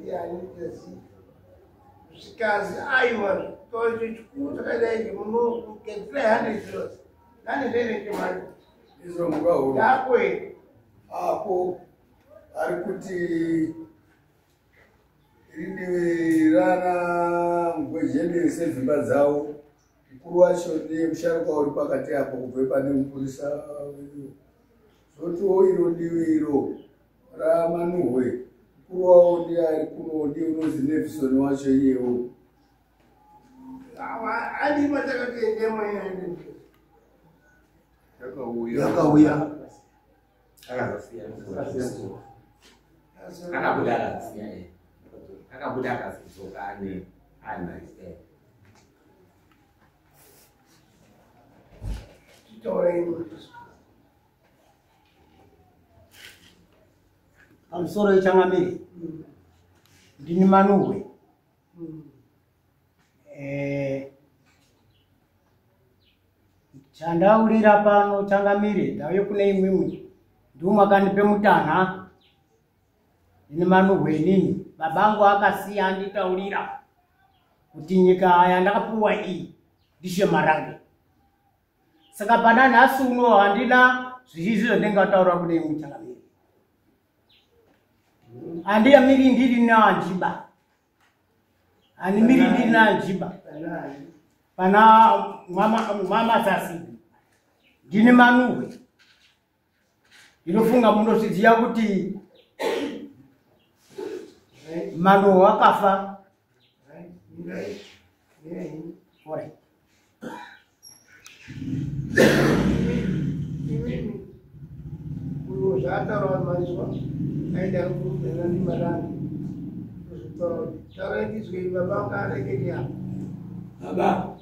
yani assim. Os casos, ai, mano, tô a gente escuta, cadê? Mano, que 300 euros. Nani vem que mais? Isso não vai. Já foi. Hapo alikuti rana ngwejeni sevimba dzawo mkuru wacho nemusharuka uri pakati apo kubve pane mupurisa zotiwo iro ndiwiro ramanuhwe mkuru wawo ndiye ari kuno ndiye unozi Nevisoni wacho iyewo Adi matakatendemo inaende yakauya akabuda akasiya akabuda akasizoka ane anaise Amsoro ichangamiri ndini manuhwe chandaurira pano changamire ndauye kune imwimwi ndiumakandipe mutana ndini manuhwe nini babangu akasiya anditaurira kuti nyika yandakapuwa iyi ndishe marange saka pana nhasi uno handina zvizvizvo ndingataura kune imwe changamire handiyamiri ndiri naanjiba handimiri ndiri naanjiba pana mwamasasi ndine manuhwe ndinofunga munozviziva kuti manuhwe akafa Zataura maizwa aida kumbera ndi marani taura ndizwe baba ngareketi hapo baba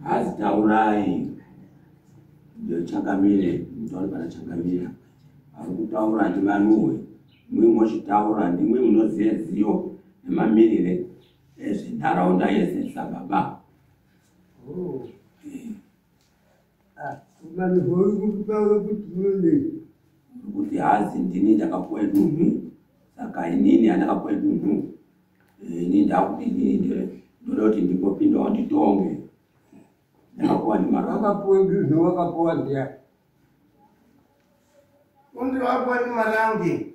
azitaurai ndio Changamire mtoni pana Changamire arikutaura ndi manuhwe mwe mochitaura ndimwe munoziye ziyo nemamirire ezventaraunda yese sababa kuti hazi ndini ndakapuwa dunhu saka inini andakapuwa dunhu ini ndakuti inini ndodoti ndingopindawo nditonge ndakapuwa ndimara wakapuwa dunhu wakapuwa ndiya undi wapuwa ndi marangi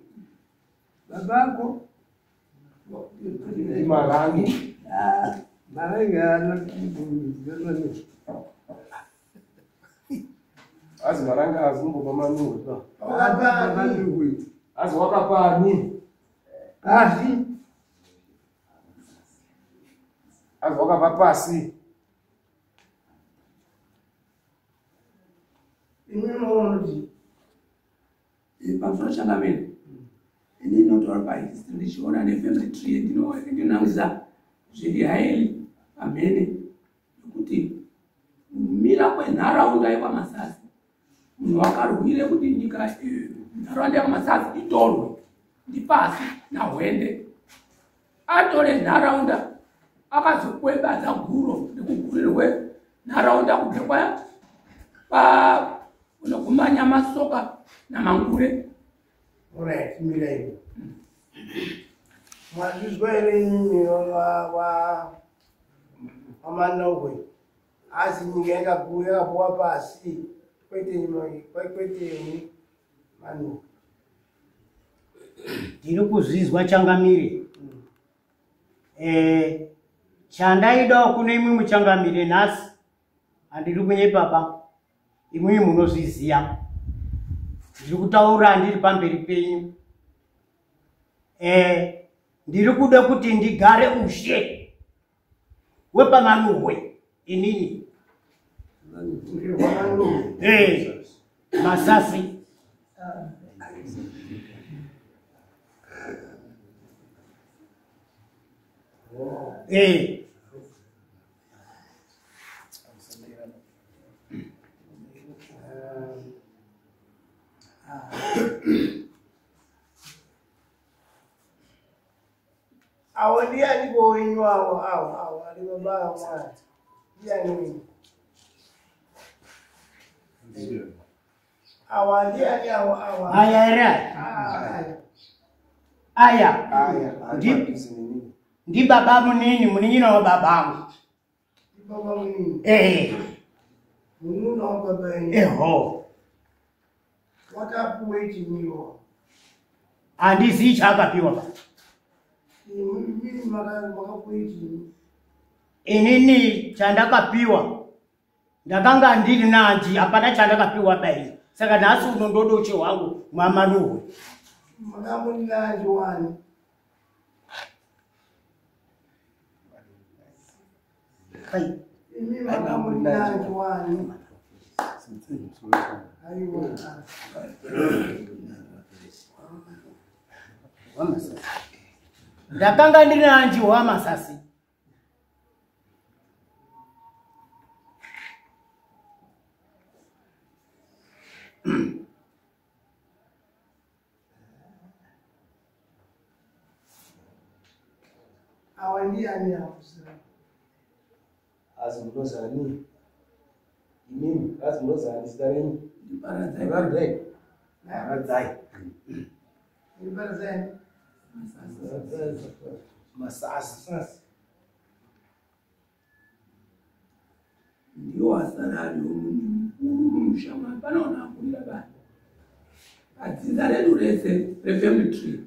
babako ndi marangi marangi ana Azi maranga azumbo mamanuwe pa. wakapani Azi wakapani. kasi Azi wakapapasi. iminondi pamusoro Changamire ini ndinotaura pahistory ndichiona nefamily tree ndinonangisa zviri haeli pamhene nekuti kumira kwenharaunda yekwamasasi munhu wakarwire kuti nyika nharaunda yekwamasasi itorwe ndipasi nahwende atore nharaunda akazokwebadza guro nekugurirwe nharaunda kubve unokumanya masoka namangure right mirei mwazvizwa ere nyinyi wamanohwe asi nyika yakapuwa pasi kwete manuhwe ndiri kuzvizwa Changamire chandaidawo kune imwe muChangamire nhasi handiri kunyepapa imwe munozviziya ndiri kutaura ndiri pamberi penyu ndiri kuda kuti ndigare ushe wepamanuhwe inini masasi awo ndiani bowenyu awo ali baba mwana ndiani awo ndiani awo aya ere Aya. Aya. Ndi baba munini munina wa babangu. Baba munini. Mununa wa baba yenu. Eho. Wakapuwe chiniwo. Andisi chakapiwa ba. Mimi makapuwe chiniwo. Inini chandakapiwa. Ndakanga ndiri nanji apana chandakapiwa bai. Saka nasi unondodoche wangu mwamanuwe. Makamuni nanji wani. Kai. Mimi makamuni nanji wani. Aiwa. Wamasasi. Ndakanga ndiri nanji wamasasi. Awandia ni hafusa. Azimlozani. Mimi azimlozani sidareni. Barazai. Barazai. Barazai. Masasi. Ndio asarari umushamwa panaona kulira bana. Adzidza redu rese refamily tree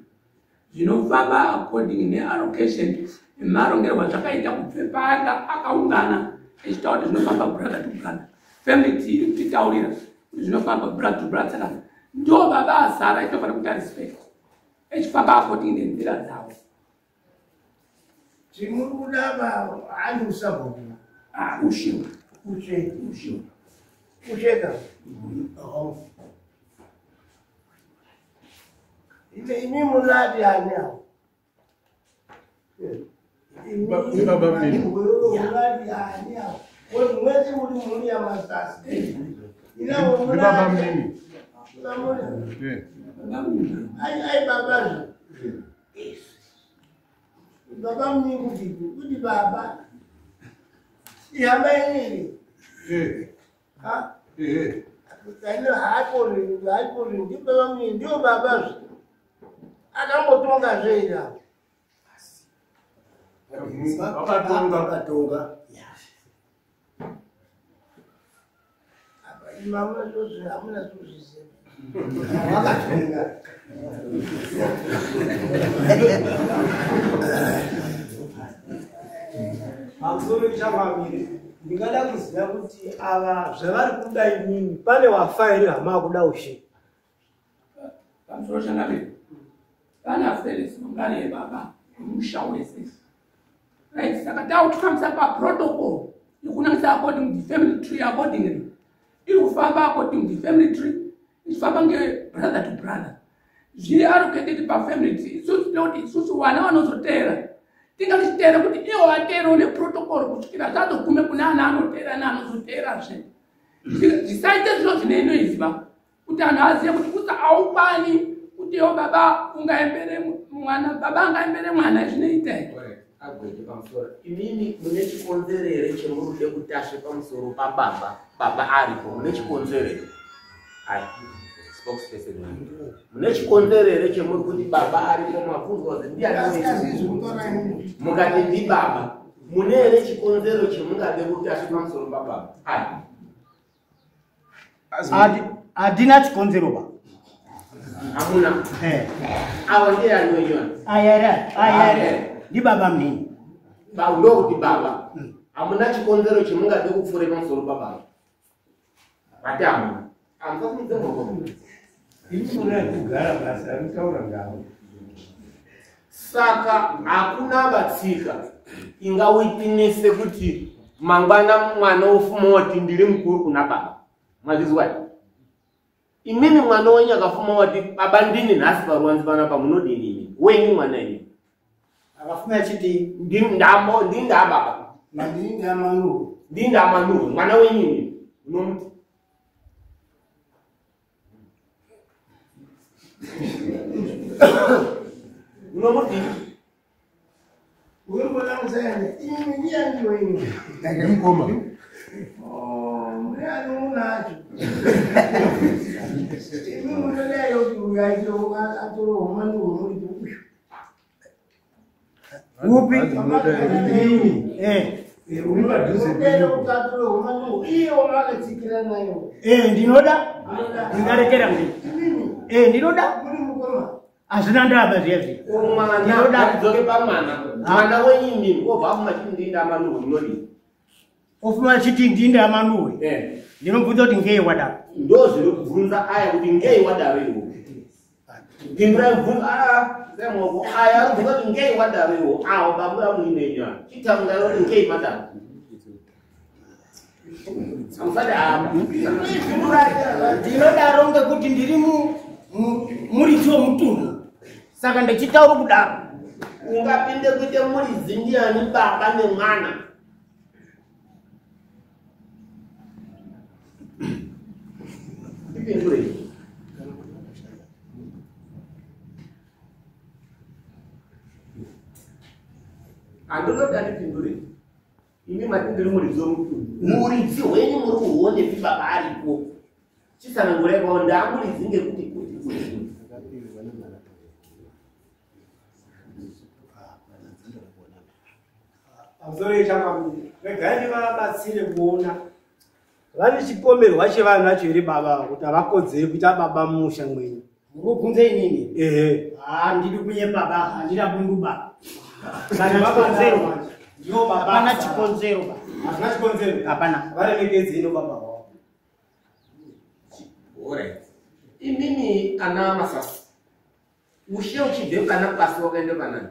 zvinofamba according neallocation emarongero azvakaita kubve panga akaungana echitaura kuti zvinofamba brother to brother. Family tree iri kutitaurira kuti zvinofamba brother to brother. Saka ndo baba asara itofanira kuita respect echifamba according nenzira dzavo. Chimurikuda ba ani usabona. Ushiwa. Usheka. Ini muladi anyao. Baba mimi. Muladi anyao. Wewe mwezi uli ya masasi. Ina muladi. Baba mimi. Ai baba. Baba mimi kuti baba. Ihamba yini? Ha? Kaino haipori ndi baba mimi ndio baba. Akambotonga zveira. Akatonga. Apa imamuna zvozi hamuna kuzviziva. Wakatonga. Pamusoro pechamamire ndingada kuziva kuti ava zvavari kuda inini pane wafa here hama kuda ushe. Pamusoro changamire pana Felix Mangani yebaba umusha wese. Right, saka tautkamisa paprotocol yokunangisa according to family tree accordingly. Iri kufamba according to family tree ichifamba ngebrother to brother. Zviri allocated pafamily tree isusu vana vanozotera tingatichitera kuti iwo atero neprotocol kusvikira zvazogume kune ana anotera neanozoterazve. Zvisaite zviro zvinoinoiziva kuti anhu azive kuti kusa aukwani kuti iwo baba ungaembere mwana baba angaembere mwana zvinoita here. Agwete pamusoro. Imini mune chikonzerere chemurude kutashe pamusoro pababa. Baba aripo mune chikonzerere. Spokesperson. Mune chikonzerere chemuri kuti baba aripo mabvunzwa kuti ndiani mukati ndi baba. Mune ere chikonzero chemungade kutashe pamusoro pababa. Adina chikonzero ba. Hamuna. Awa ndiye anoiona. Ayere. Ndi baba mnini. Ba ndo kuti baba. Hamuna chikonzero chemungade kupfure pamusoro pababa. Matamu. Amfafunze ngogo. Imuna kugara basa ritaura ngavo. Saka hakuna batsika ingawitnesse kuti mangwana mwana ofuma wati ndiri mukuru kuna baba. Mwazizwa? Imini mwana wenyu akafuma wati baba ndini nhasi paruwanzi panapa munodini imi. Wenyu mwana ini. Akafuma chiti ndinda baba. Ndinda manu. Ndinda manu. Mwana wenyu ini. Unomuti. Unomuti. Wewe mbona mzee? Ini ni yangu wenyu. Ngimkoma. Mwana unacho. Mimi mwenyewe yote ungaje atoro manu muri. Upi? Ndinoda? Ndingarekera mbi. Ndinoda? Azvina ndaba zvezvi. Ndinoda kudzoke pamwana. Mwana wenyimi obva kumachindinda amanuhwe munodii? Ofuma chitindinda amanuhwe. Ndinobvunza kuti ngei wada. Ndo zviri kubvunza aya kuti ngei wadawewo. Ndimura kubvunza semoko aya kubvunza kuti ngei wadawewo. Awo bamura muinenya. Chitamungaro kuti ngei madam. Ndinodaro ngekuti ndiri muridzi wemutunhu. Saka ndichitaura kudaro. Ungapinde kuite muridzi ndiani baba nemwana. Andinoda ndipindure. Imi matindiri muridzi wemutunhu. Muridzi wenyu muri kuone baba aripo. Chisanangureka ndamuridzi ngekuti kuti. Amzore chakamira. Regai vabatsire kuona. Vane chipomerwa chevanhu vacho here baba kuti havakodzeri kuita baba mumusha mwenyu. Murikubvunze inini? Ndiri kunye baba, handina bundu baba. Kana chikonzero. Ndiyo baba. Hapana chikonzero baba. Hazina chikonzero? Hapana. Varemekedze ino baba wavo. Alright. Imini ana masasi. Ushe uchibve kana pasi wakaende panani.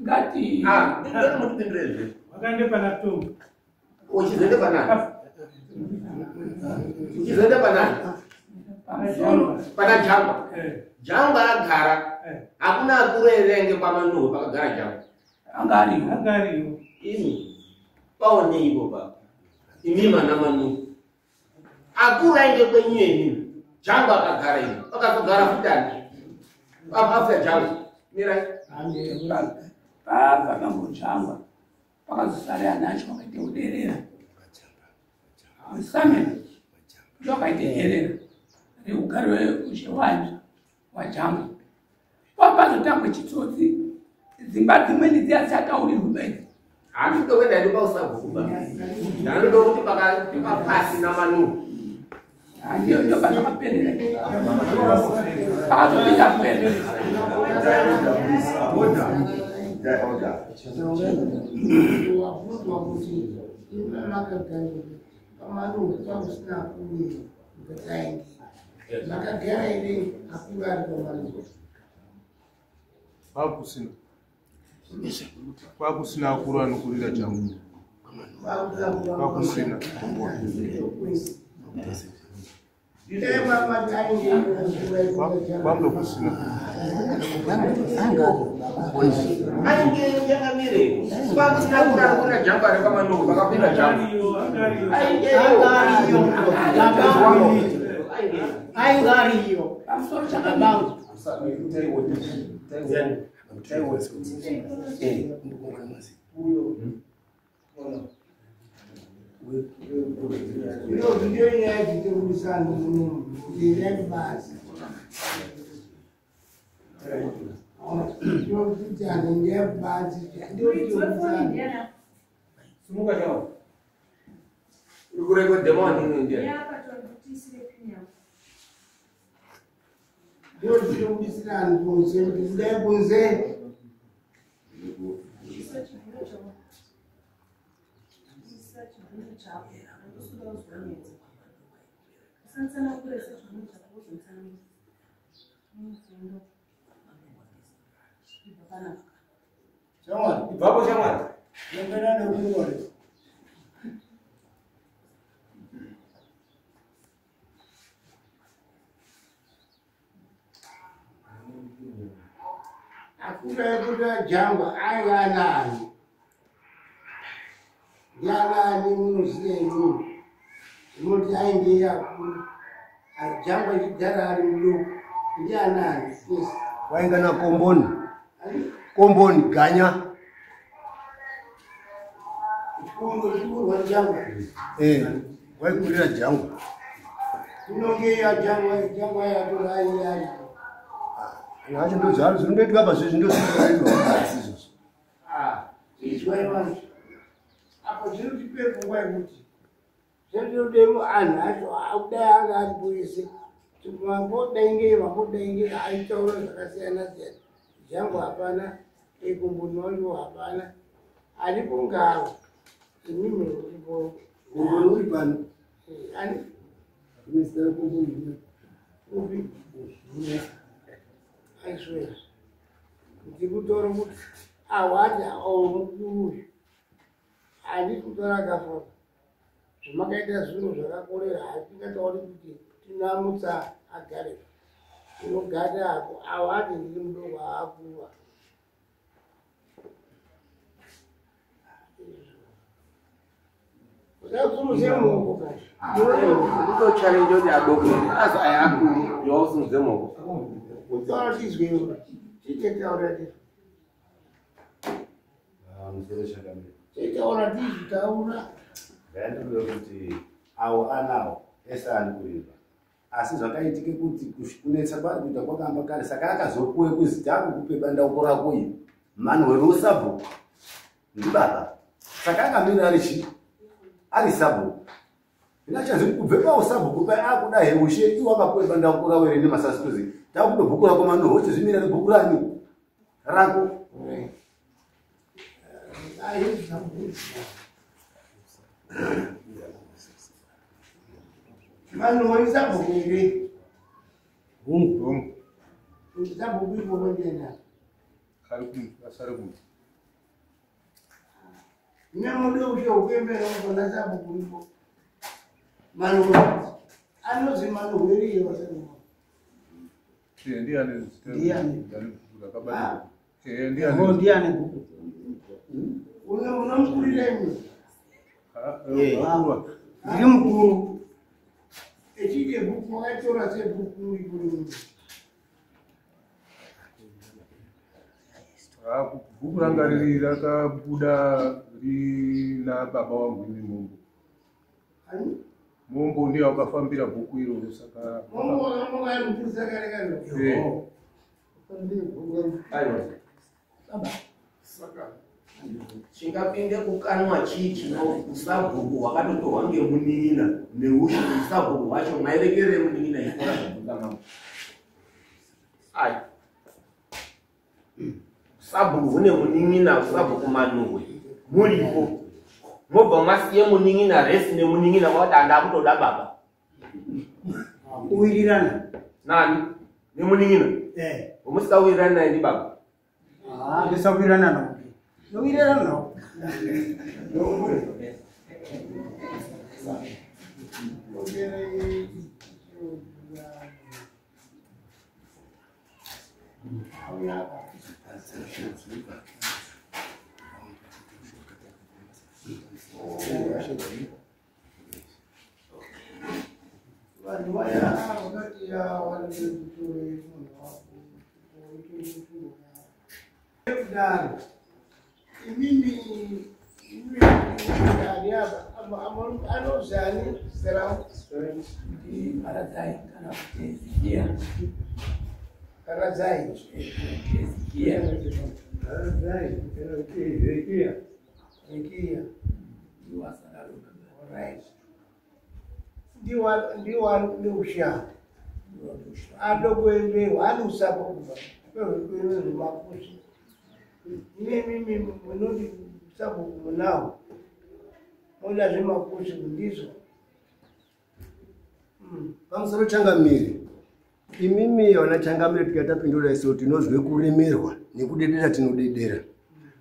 Ngati. Ndiri mutipindurezve. Wakaende pana Tombo. Uchizoende panani. Uchizoende panani. Pana Jangwa. Jangwa agara. Hakuna akuerenge pamanuhwe pakagara Jangwa. Angariyo. Ini paone ipo baba. Imi mana manuhwe. Akurenge kwenyu yenyu. Jangwa akagara ino. Akazogara futani. After Jangwa. Mirai. Baba vangojangwa. Pakazosare anacho wakaite uderera. Samuel. Wakaite herera. Reugare uchewanja wajangwa. Papazotangwe chitsotsi. Dzimba dzimweni dziyasataurirwe bedzi. Handitokwenda ndi pausabhuba. Ndanoda kuti pakapasi namanuhwe. Ndio pakapendera. Pakazopinda kupendera. Kwakusina akuru anokurira changu. Kwakusina. Kwamlo kusina. Ainge yakamire. Kwakusina kurira Jangwa repamanuhwe pakapinda Jangwa. Aingariyo. Pamusoro chakabangu. Akura Jangwa ainganani. Yanani munosiyeni. Inoti ainge yakuru. Jangwa chigara ari muduku. Ndianani. Waingana Komboni. Komboni Ganya. Chikuru Jangwa. Waikurira Jangwa. Unongeya Jangwa yatoraiya. Nacho ndo zvaro zvinondoitwa pazvo zvindosikaizwa. vaivanzi apo zvinotipere pfungwa yekuti zvinodemo anhu acho akudai anga aripoese vambodaingei vambodaingei aitaura zvakasiyana siyana zvangu hapana ekumbunonyo hapana aripo ngavo imimi uripo uri pano ani unesitara kumbunyo upi aiswera ndikutora kuti awati mukuru handi kutora akafora zvamakaita zvinhu zvakakorera hatingatauri kuti tinamutsa agare unogara ako awati ndiri mudoko aakuva usakusunuse muoko kashi Challenge kuti adoko azi ayakuru yosunze moko utaura tizweyo tichetaura tizwe musoro chakamira tichitaura tizvitaura ndandinoda kuti awo anawo ese ari kurimba asi zvakaitike kuti kunetsa kwari kuita kwakamba kare saka akazopuwe kuzi takukupe bandauko rako iyi manhwero usabhuku ndibaba saka akamira ari sabhuku inachaziri kubve pausabhuku pai akuda heushe iwakapuwe bandauko rawere nemasasi kuzi takupe bhuku rako manhwero uchizvimira nebhuku rani rako vanhu vaisabhuku ire Hum. sabhuku ivoondenda Asare kum. nemude ushe ukembera ukona sabhuku ivo vanhu anozi manhuhweriye vasaaa Ndiani? Ndiani? Akabali. Ngo ndiani buku? unomukurira imwe Ndiri mukuru. echide bhuku wakaitora sebhuku ikuru Bhuku ranga riri rakabuda rina baba wangu imi Mombo. Mombo ndiye akafambira bhuku iroro saka chingapinde kukanwa chii usabhuku hwakatotorwa ngemunin'ina neushe usabhuku hwacho mwairekere munin'ina ikora zvakutama ai usabhuku hune munin'ina usabhuku manhuhwe muripo mobva masiye munin'ina resi nemunin'ina mwati handakutoda baba Uwirirana. nani nemunin'ina umusikawirirani naye ndi baba Ndisawirirana nawo. Nowirirana nawo. vanhu vaya vakati yawanike kutore kudaro imimi ari apa anozani zerao Paradzai kana kuti Ezekiel. karadzai Ezekiel. ekiya Ndiwasararo. alright ndiwa neusha adokuendewa ani usapo kuva kwezvemakushi nemimi munoti usapo kunawo moda zvemakushi kundizo pamusoro changamiri imimi wana changamiri tikatapindura iso tinozwe kuremerwa nekudedera tinodedera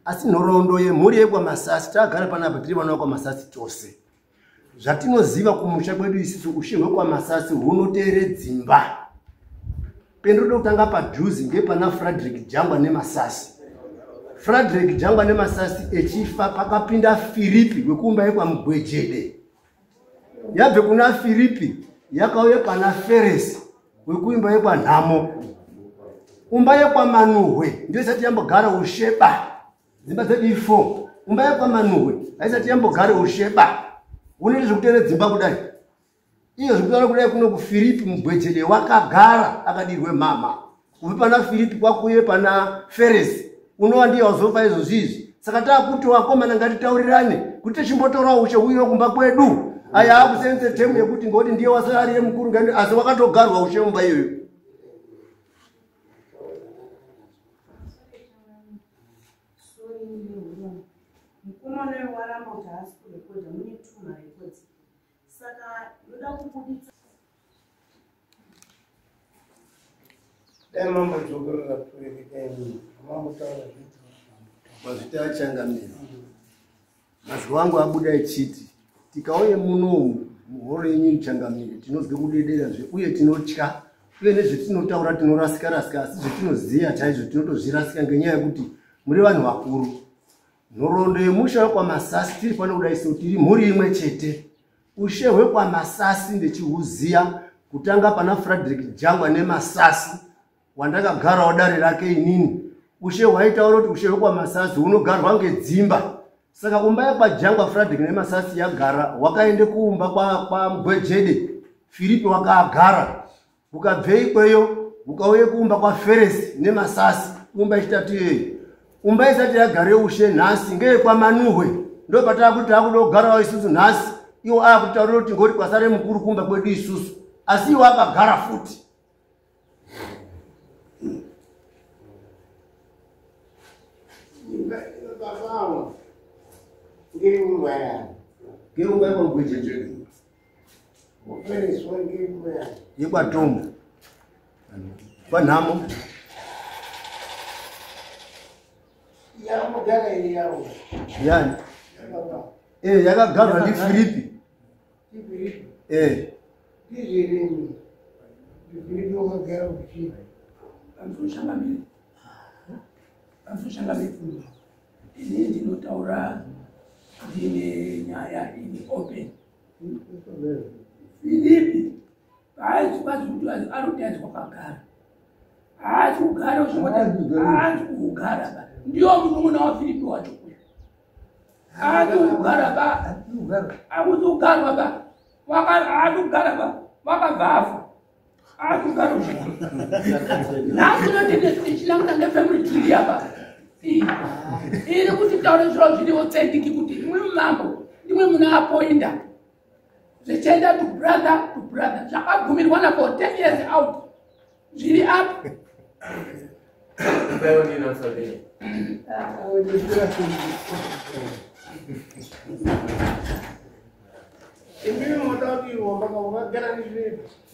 asi nhoroondo yemhuri yekwamasasi tagara panapa tiri vana vekwamasasi chose zvatinoziva kumusha kwedu isisu ushe hwekwamasasi hunoteere dzimba pendoda kutanga padhuzi ngepana Frederick Jangwa nemasasi Frederick Jangwa nemasasi echifa pakapinda Filipi wekumba yekwamugwejede yabve kuna Filipi yakauye pana Feresi wekuimba yekwanhamo umba yekwamanhuhwe ndio isati yambogara usheba dzimba dzedu ifo umba yekwamanhuhwe haisati yambogara usheba unoita zvekuteere dzimba kudai iyo zvekutaura kudai kuno kuFilipi mugwejede wakagara akadirwe mama kubva pana Filipi kwakuye pana Feresi unova ndiye wazofa izvozvizvi Saka takuti wakomana ngatitaurirane kuti chimbotora ushe uyo kumba kwedu. Aya akusenze temu yekuti ngoti ndiye wasararire mukuru ngani asi wakatogarwa ushe mumba iyoyo. Mukomana waramba kuti haasi kurekodha mune tuma rekodzi. Saka yoda kubuditsa mambo chokorera kureketaini mambo taura zvitu mazita achangamira. Mazuva angu abuda echiti tikauye munomu muhoro yenyu ichangamire tinozwe kudedera uye tinotya uye nezvetinotaura tinorasika asi zvetinoziya chaizvo tinotozvirasika ngenyaya yekuti muri vanhu vakuru. Nhoroondo yemusha wekwamasasi tiri pano kudai tiri mhuri imwe chete. Ushe hwekwamasasi ndechihuziya kutanga pana Frederick Jangwa nemasasi wandakagarawo dare rake inini. Ushe hwaitaura kuti ushe hwekwamasasi hunogarwa ngedzimba. Saka umba yakwajangwa Frederick nemasasi yagara wakaende kuumba kwa Mgwejede Filipi wakagara. Ukabve ikweyo ukauye kuumba kwa Feresi nemasasi umba ichitatu iyoyo. Umba isati yagare ushe nhasi ngeye kwa Manuhwe ndo pataka kuti akudogarawo isusu nhasi iwo akutaurira kuti ngoti kwasare mukuru kumba kwedu isusu asi iwo akagara futi. Ngeumba yakwa Mgwejede yekwaTombo kwanhamo yani yakagarwa ndi Filipi. Amfushangamiri. Ini ndinotaura ndine nyaya ini open. Filipi haasi kuti aroti kwakagara. Haasi kugara haasi kugara. Ndio munun'una wa Filipi wacho kuya. Haasi kugara ba. Haasi kugara ba. Haasi kugara ba. Wakavafa. Haasi kugara usha. Nakuno ndine chilanga ngefamily tree hapa. Ili kuti taure zviro zviri authentic kuti imwe mambo imwe muna apoinda. Zvichenda to brother. Zvakabvumirwana for 10 years out. Zviri up. Leo nina sabini.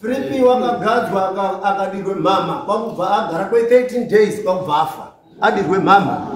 Filipi wakagadzwa akadirwe mama kwakubva agara kwe 13 days kwakubva afa adirwe mama.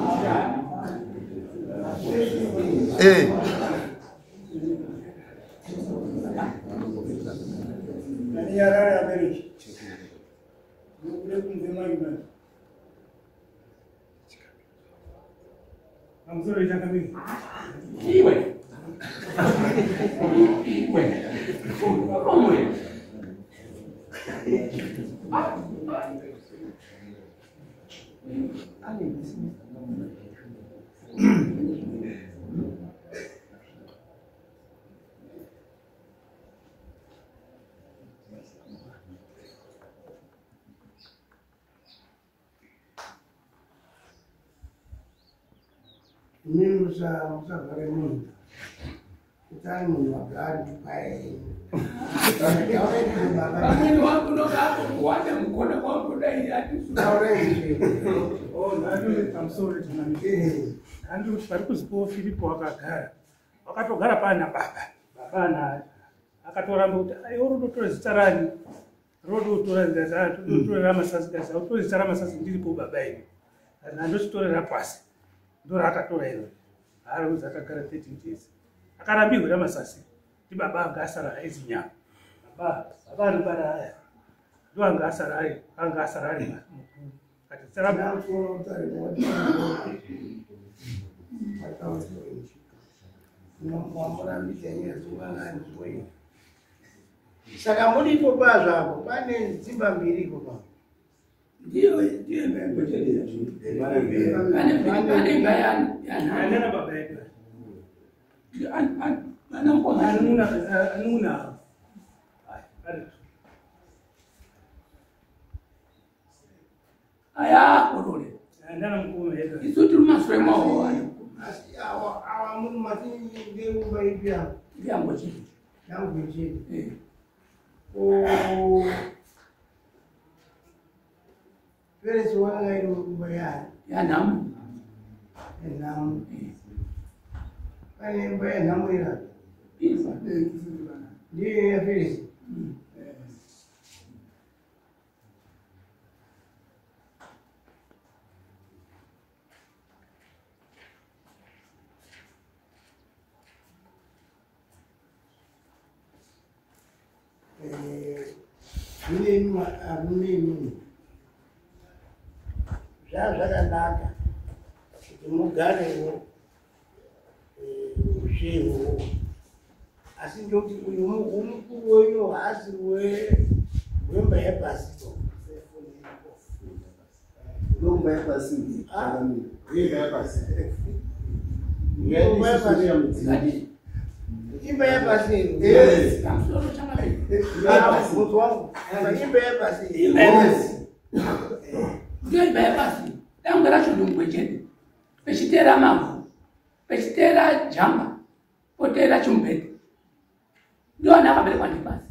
Mimi musavhare munhu kuti ari munhu wagari paye. Vamweni vakunokuwanda mukona kwakudai handiti vari kuzipawo Filipi wakagara wakatogara pana baba naye akatoramba kuti iwe rodotora zita rani rodotora Masasi autori zita raMasasi ndiripo baba ino andochitorera pasi ndoraakatora iro haarikuzi akagara 13 days akarambirwa raMasasi ndi baba anga asara aizi nyama baba anobara aya ndo anga asara ari mukuru kati tsara Saka mulipo pazvapo pane dzimba mbiri ipo. ndiyo pane bayani anana baba yedu ana mkomana anuna aya korole andana mkuu yedu isu turi maswemawo Asi awa munhu matini ngeumba ipi hapo? Yangu chini. Yangu chini. Felix wanga ile umba ya. Ya namu. Namu. Kani umba ya namu ila. Isa. Ndiyo ya Felix. Mimi zvakanaka kuti mugarewo ushevo, asi ndoti uyu mukuru wenyu haasi wemba yapasi. Lomba yapasi. Imba yapasi. Mtu wangu. Imba yapasi. Ndio imba yapasi. Tangu rasho ndumgwejeni. Pechitera mavu. Pechitera jamba. Potera chumbete. Ndio anakabelekwa ndipasi.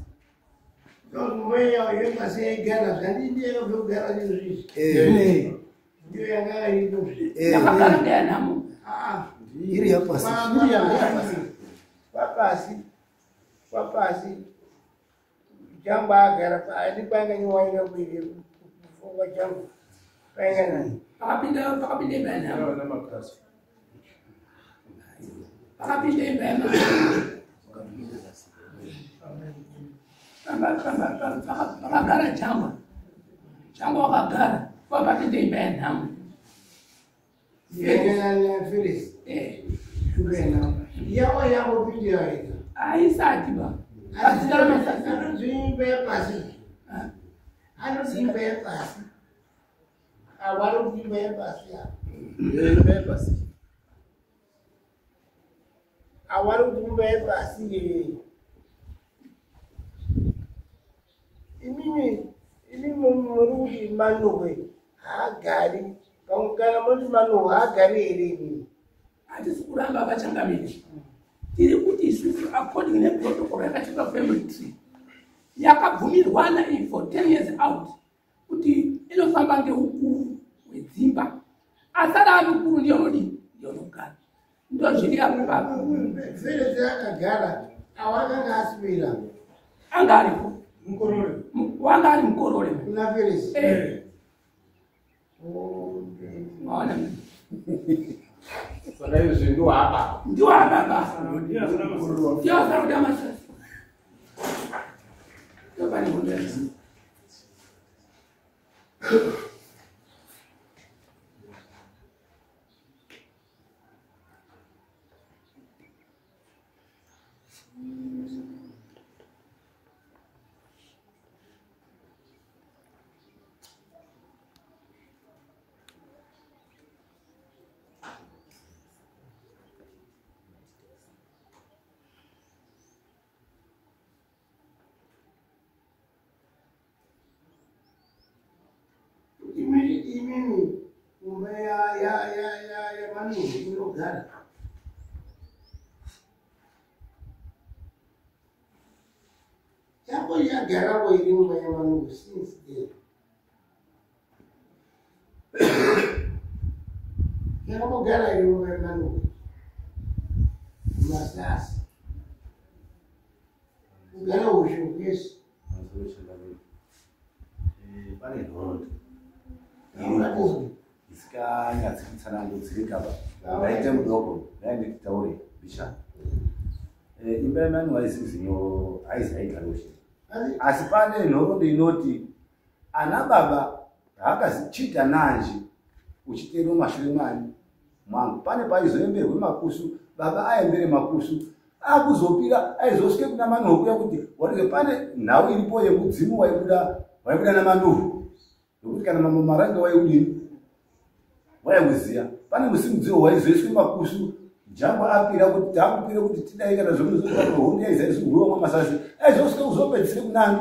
Ndio mweya yapasi egara zandinde yogara zizisi. Ndio yanga hizo. Yakagara ngaya namu. Iri yapasi. Papasi. Jamba agara pa panga nyowaina kwile kufunga jamba. Panga nani? Pakapinda bana. Na makasi. Pakapinda bana. Pakagara jamba. Jamba wakagara. Pakapinda bana. Yena Felix. Shubena. Yawo pinda ida. Aisati ba. Asitara masasa zimbe pasi. Ano zimbe pasi. Awalo zimbe pasi ya. Zimbe pasi. Awalo zimbe pasi. Imimi murudi manuwe. Hagari. Kaungana muri manuwe hagari irini. Hatisi kuramba vachangamiri. Tiri kuti isusu according neprotocol yakachika family tree yakabvumirwana for 10 years out kuti inofamba ngeukuru hwedzimba asara ari ukuru ndiyonogara ndo zviri apo Felix akagara awakanga aswira anga aripo wanga ari mukorore kuna Felix. Maona Sona hizo ndio hapa. ndio hapa. Ndio sarudia masasi. Ndio bani hundezi. Imimi umba ya manu inogara. Yapo yagara wo iri umba ya manu since then. Yakapogara iri umba ya manu. Masasi. Ugara ushukesi. Pane nhoroondo isikanyatsikitsanangudzirika ngaite mudoko ngainditaure bishana. Imba yemani waisizino aizi aigaroshe, asi pane nhoroondo inoti ana baba haakazichita nanji uchitero mashure mwangu. Pane paizoemberwe makusu, baba aembere makusu akuzopira aizosvike kuna manhuku kuti warize pane nhau iripo yemudzimu waibuda namanhuku nokuti kana mamaranga waibudini waiuziya. Pane musimudziro waizoiswe makusu jamba apira kuti taakupira kuti tidai kana zvomuzohondi aizaisuhuwa mwamasasi aizosvike kuzopedzisire kunani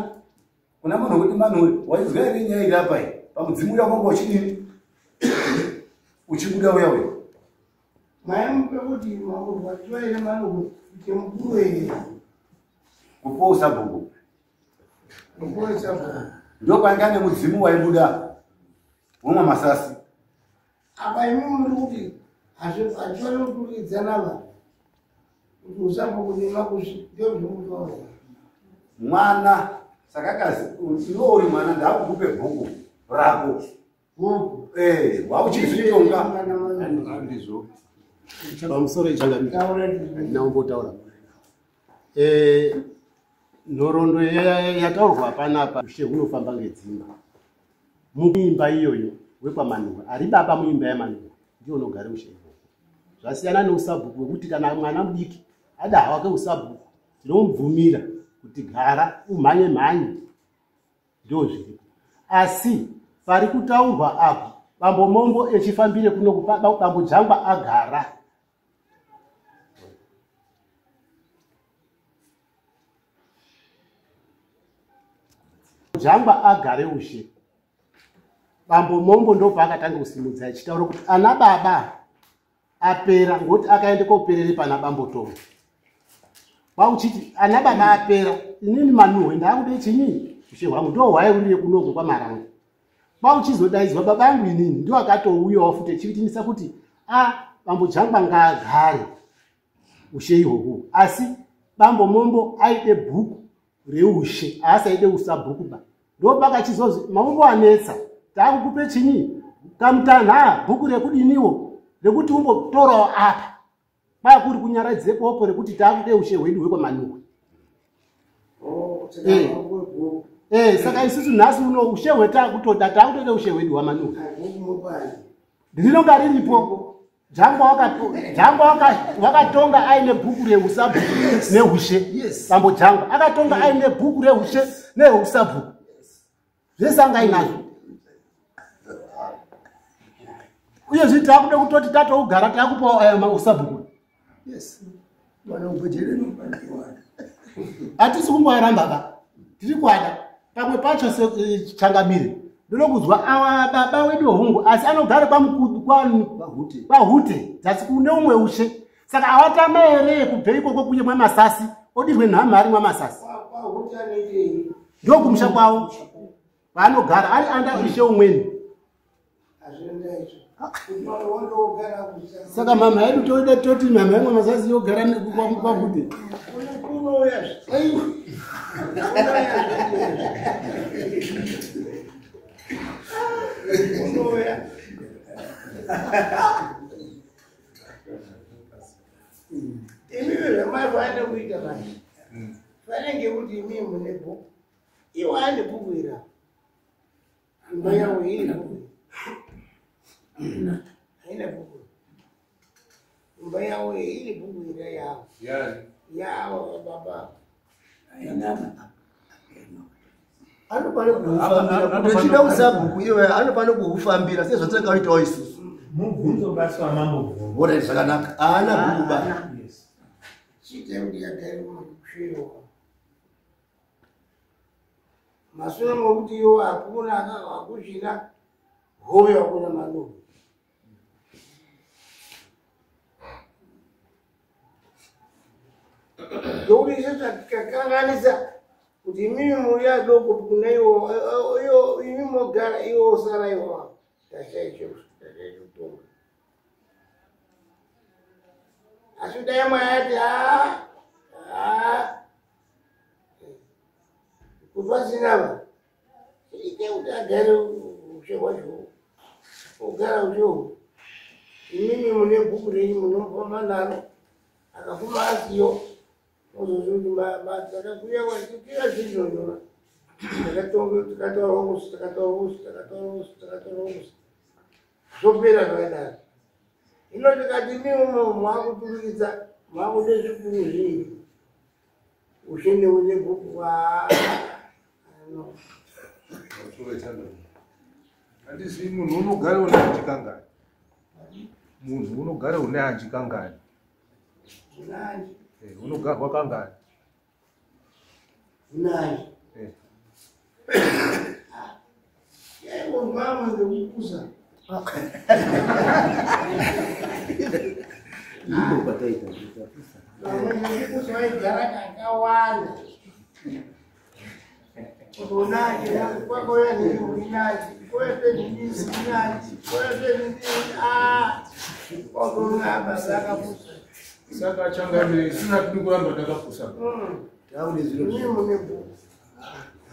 kuna manhu kuti manhu waizwa iri nyaya iri apai pamudzimu yakwanga uchidini uchibuda uya uya maimupe kuti maurwa tivaile manuku kuti mukuru weye kuposa bhuku mupoesa bhuku ndo kwanga nemudzimu waibuda womwe masasi apa imi muri kuti hachifanira kuturikidzana vanhu kuti usambokudima kusi ndio zvimutaura mwana saka kazi iwo uri mwana ndakukupe bhuku rako wauchizvitonga andizvo pamusoro ichangamiri naumbotaura nhoroondo yataurwa panapa ushe hunofamba ngedzimba muimba iyoyo wekwamanhuwa ari baba muimba yamanhuwa ndio unogara ushe ihwohwo zvasiyana neusabhuku wekuti kana mwana mudiki ada hawake usabhuku tinomubvumira kuti gara umhanye mhanye ndio zviripo asi pari kutaurwa apo bambo mombo echifambire kunokupa bambo jangwa agara jangwa agare ushe bambo mombo ndo paakatanga kusimudza achitaura kuti ana baba apera ngokuti akaende koperere pana bambo tomo wauchiti ana baba apera inini manuhwe ndaakude chinyi ushe hwangu ndo hwairire kunoku kwamarango kwauchizodaidzwa baba yangu inini ndio akatouyawo futi echivitinisa kuti bambo jangwa ngaagare ushe ihwohwo asi bambo mombo aide bhuku reushe aasaide usabhuku ba ndo pakachizozi mamombo anetsa taakukupe chinyi kamutanha bhuku rekudiniwo rekuti umbotorawo apa kwaya kuri kunyaradze bopo rekuti taakude ushe hwedu hwekwamanhuhwe saka isusu nhasi uno ushe hwetakutoda taakutoda ushe hwedu hwamanhuhwe rinonga riripo jangwa wakatonga aine bhuku reusabhuku neushe bambo jangwa akatonga aine bhuku reushe neusabhuku zvese angainazvo uye zviti taakude kutoti tatougara taakupawo usabhuku hatisi kungoaramba ba tiri kwada pamwe pacho sechangamire ndinokuzwa ava baba wedu hungu asi anogara kwahute dzasi kune umwe ushe saka awatama here kubve ikoko kuye mwamasasi odirwe nhamari mwamasasi ndo kumusha kwavo vaanogara ari anda ushe umweni saka mama yedu toida toti mama yemwe masasi yogara kwahute imimi zvamaifanira kuita manje fanenge kuti imii mune bhuku iwo ane bhuku ira imba yawo iri bhuku haina bhuku imba yawo iri bhuku ira yawo yawo baba anofane kuhufambira uchida usabhuku iwe anofane kuhufambira sezvatakaitawo isusu mubvunzo basi wamambo vorai zvakanaka haana bhuku ba chite kuti yagari kusviwa mashure mokuti iwo hakuna hakuchina hove hakuna manuhu ndokuti isu takakanganisa kuti imimi muri adoko kuna iwo imi mogara iwo osara iwa tashaichotonga asi kudai mwayati kuti vasinava ite kuti agare ushe hwacho ogara usheho imimi mune bhuku renyu munofamba naro akafuma asiyo ozozuti takakuya kwaitikira zvizvozvona takataura kusi zvopera zvakadaro ino tikati miumo mwakuturikidza mwakude zvikuru zvingi ushende une bhuku handisi munhu unogara une hanjikangani munhu unogara une hanjikangani unogarwa kangani nani yaingomama ndekukuza Ndipo pataita. Kusaigara kakawanda. Unaje kwako wewe ni unaje? Wewe ni unaje? Wewe ni ngaba sakafusa. Saka changamire sina tukuramba takafusa. Tauri zero. Mimi mwenyewe.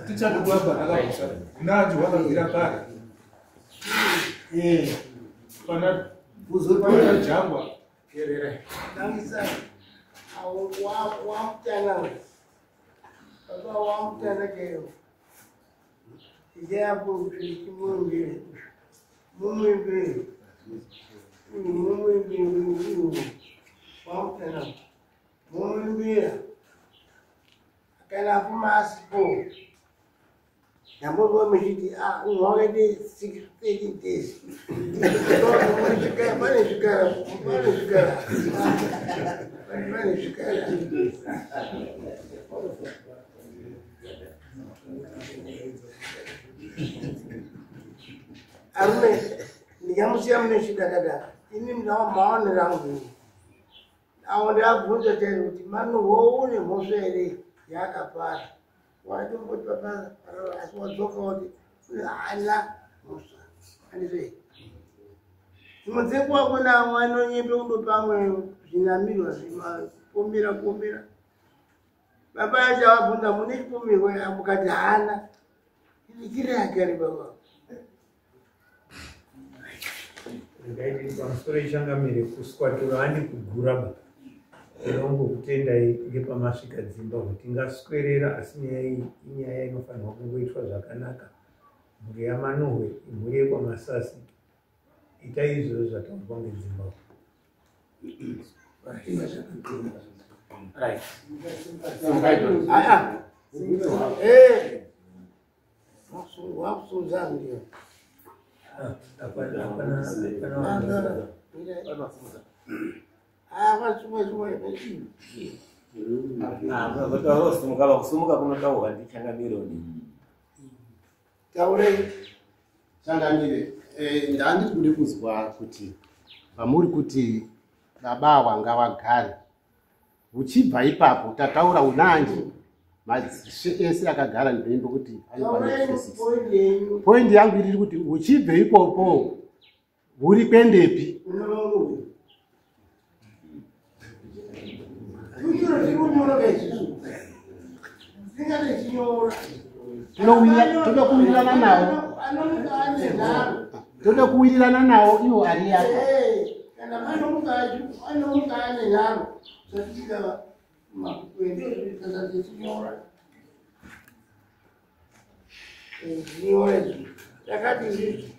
Ticha tukuramba takafusa. Naji wakabira kare. Pana buzuri jangwa. Kerere. Namisa. Au wa mtana. Baba wa mtana kero. Ijapo kimwambie. Mumwambie. Mumwambie. Akana fumaspo. Nambo mjiti ngorede 16 days. Arme niyamusia mneshida dada. Ini mnawa maana rangu. Aonda vunja tena manu woone mosere yakapara. Watu mmoja baba aswazoka wote ala musa. Anize. Mzekwa kuna wano nyebe undo pamwe zinamirwa zima pomira. Baba aja wabunda muni pomiwe amukati hana. Ili kile akari baba. Ndaidi pamusoro ichangamire kuswatura ani kuguraba erongo kutenda ngepamasvika dzimba kuti ngaswerera asi inyaya inofanirwa kungoitwa zvakanaka. Mhuri yaManohwe imhuri yekwaMasasi itai izvozvo zvataurwa ngedzimba. Right. Wapsuzandio. Kusumuka kunotaurwa ndichangamiro ni. Taure Changamire, ndandi kude kuzwa kuti pamuri kuti baba wanga wagara. Uchibva ipapo tataura unanji madzishe ese akagara ndimbo kuti point yangu iri kuti uchibva ipopo uri kwendepi? Toda kuwirirana nawo iwo ari yako. Kana anomuka ane nharo zvatika makwende zvitazadzesinyora nyora izvi takati zvizvi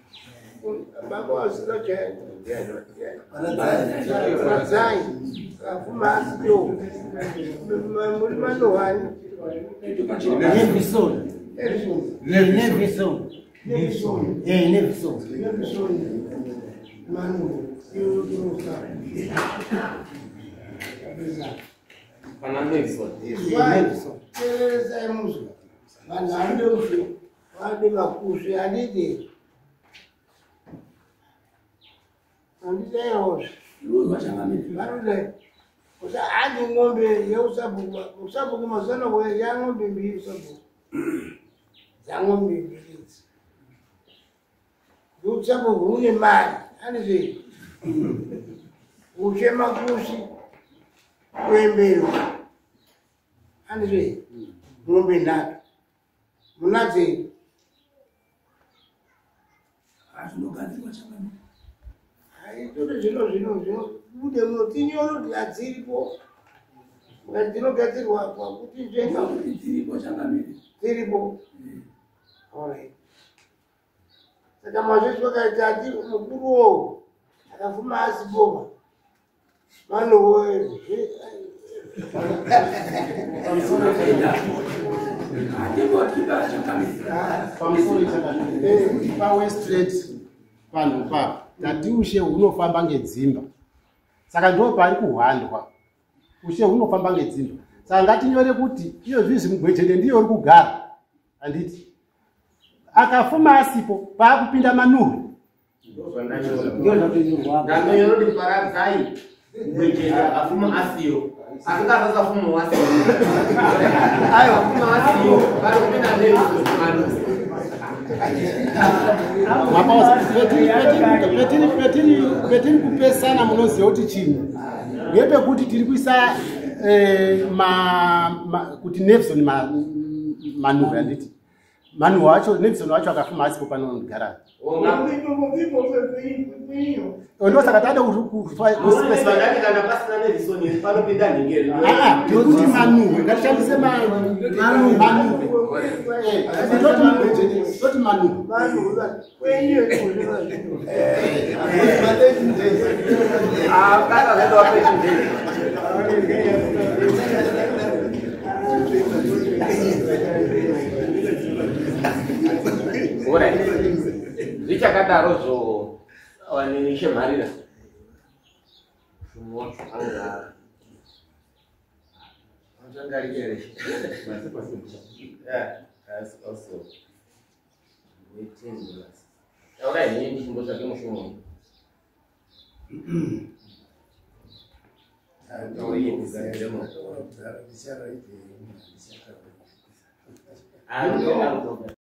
baba wasikachaadzai kafuma asiyo muri Manohwani Manu, Pana Nelson. Teresa emuzo. Vanhande ufe. Vade makushe adide. Andide yose. Varude. Usa adi ng'ombe yeusabuka. Usabuka mazana we ya ng'ombe mbili usabuka. Za ng'ombe mbili. Usabuka une mali. Anize. Ushe makushi. Kwembero. Anize. Ng'ombe nake. Munaze. Azvinogadzirwa changamire. Haitore zvino. Bude munotinyoro dziripo. Dzinogadzirwa kuti njenga dziripo changamire. Dziripo. Alright. Saka mazvizwa kaitati mukuruwo akafuma asiboma. Manohwe. PaWestRate panhu pa tati ushe hunofamba ngedzimba. Saka ndo pari kuhwandwa. Ushe hunofamba ngedzimba. Saka ngatinyore kuti iyo zvizi mugwechende ndiyo uri kugara. Anditi akafuma asipo paakupinda Manohwe. Ndio ndio paradzai. Gwejera akafuma asiyo. Asikaza fumo wasiyo. Ayo fuma asiyo. Bado kupenda leo manu. petiri kupesana munoziva kuti chinhu ngepekuti tiri kuisa kuti Nevison manuhwa handiti manuhwa wacho Nevison wacho akafuma asipo panogara ndosaka tada kuti manuhwa ngatishandise toti manuhwa ora zvichakadarozvo waninishe mharira shumoto anga anjangarikere that's also waiting us ora yini chimbo chake mushumo I don't know.